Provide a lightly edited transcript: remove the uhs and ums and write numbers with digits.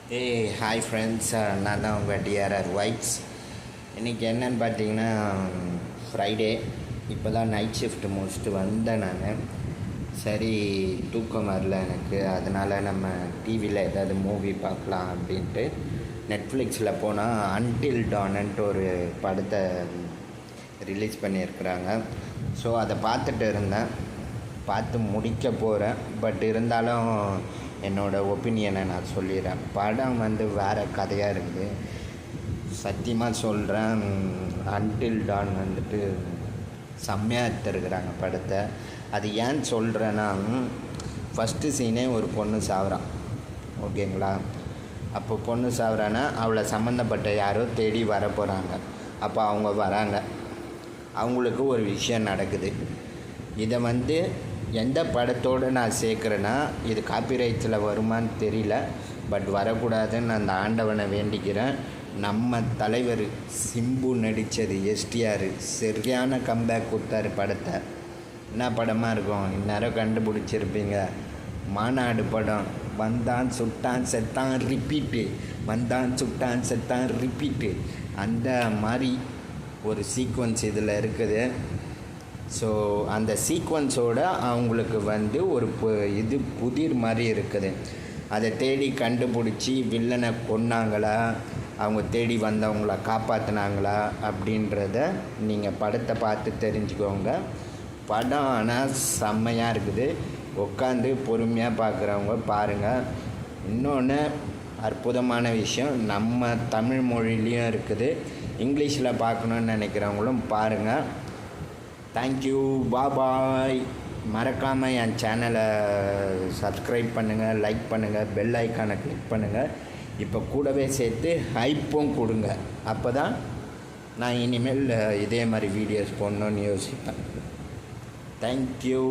Hi friends, நான் தான் உங்கள் டிஆர்ஆர் வைப்ஸ். இன்றைக்கி என்னன்னு பார்த்தீங்கன்னா ஃப்ரைடே. இப்போ தான் நைட் ஷிஃப்ட் முடிச்சுட்டு வந்தேன் நான். சரி, தூக்கம் வரல எனக்கு, அதனால் நம்ம டிவியில் ஏதாவது மூவி பார்க்கலாம் அப்படின்ட்டு நெட்ஃப்ளிக்ஸில் போனால் அன்டில் டான்ன்ட்டு ஒரு படத்தை ரிலீஸ் பண்ணியிருக்கிறாங்க. ஸோ அதை பார்த்துட்டு இருந்தேன், பார்த்து முடிக்க போகிறேன். பட் இருந்தாலும் என்னோடய ஒப்பீனியனை நான் சொல்லிடுறேன். படம் வேறு கதையாக இருக்குது. சத்தியமாக சொல்கிறேன், அன்டில் டான் செம்மையாக எடுத்துருக்குறாங்க படத்தை. அது ஏன் சொல்கிறேன்னா, ஃபஸ்ட்டு சீனே ஒரு பொண்ணு சாவுறான், ஓகேங்களா? அப்போ பொண்ணு சாவுறான்னா அவளை சம்மந்தப்பட்ட யாரோ தேடி வர போகிறாங்க. அப்போ அவங்க வராங்க, அவங்களுக்கு ஒரு விஷயம் நடக்குது. இதை எந்த படத்தோடு நான் சேர்க்குறேன்னா, இது காப்பிரைட்ஸில் வருமானு தெரியல, பட் வரக்கூடாதுன்னு அந்த ஆண்டவனை வேண்டிக்கிறேன். நம்ம தலைவர் சிம்பு நடித்தது எஸ்டிஆர் சரியான கம்பேக் கொடுத்தாரு படத்தை. என்ன படமாக இருக்கும், இந்நேரம் கண்டுபிடிச்சிருப்பீங்க. மாநாடு படம். வந்தான் சுட்டான் செத்தான் ரிப்பீட்டு, வந்தான் சுட்டான் செத்தான் ரிப்பீட்டு, அந்த மாதிரி ஒரு சீக்வன்ஸ் இதில் இருக்குது. ஸோ அந்த சீக்வன்ஸோடு அவங்களுக்கு ஒரு புதிர் மாதிரி இருக்குது. அதை தேடி கண்டுபிடிச்சி வில்லனை கொன்னாங்களா, அவங்க தேடி வந்தவங்கள காப்பாற்றினாங்களா அப்படின்றத நீங்கள் படத்தை பார்த்து தெரிஞ்சுக்கோங்க. படம் ஆனால் செம்மையாக இருக்குது. உட்காந்து பொறுமையாக பார்க்குறவங்க பாருங்கள். இன்னொன்று அற்புதமான விஷயம், நம்ம தமிழ் மொழிலையும் இருக்குது. இங்கிலீஷில் பார்க்கணுன்னு நினைக்கிறவங்களும் பாருங்கள். தேங்க்யூ, பாய். மறக்காமல் என் சேனலை சப்ஸ்கிரைப் பண்ணுங்கள், லைக் பண்ணுங்கள், பெல் ஐக்கானை கிளிக் பண்ணுங்கள். இப்போ கூடவே சேர்த்து ஹைப்பும் கொடுங்க. அப்போ தான் நான் இனிமேல் இதே மாதிரி வீடியோஸ் போடணுன்னு யோசிப்பேன். தேங்க்யூ.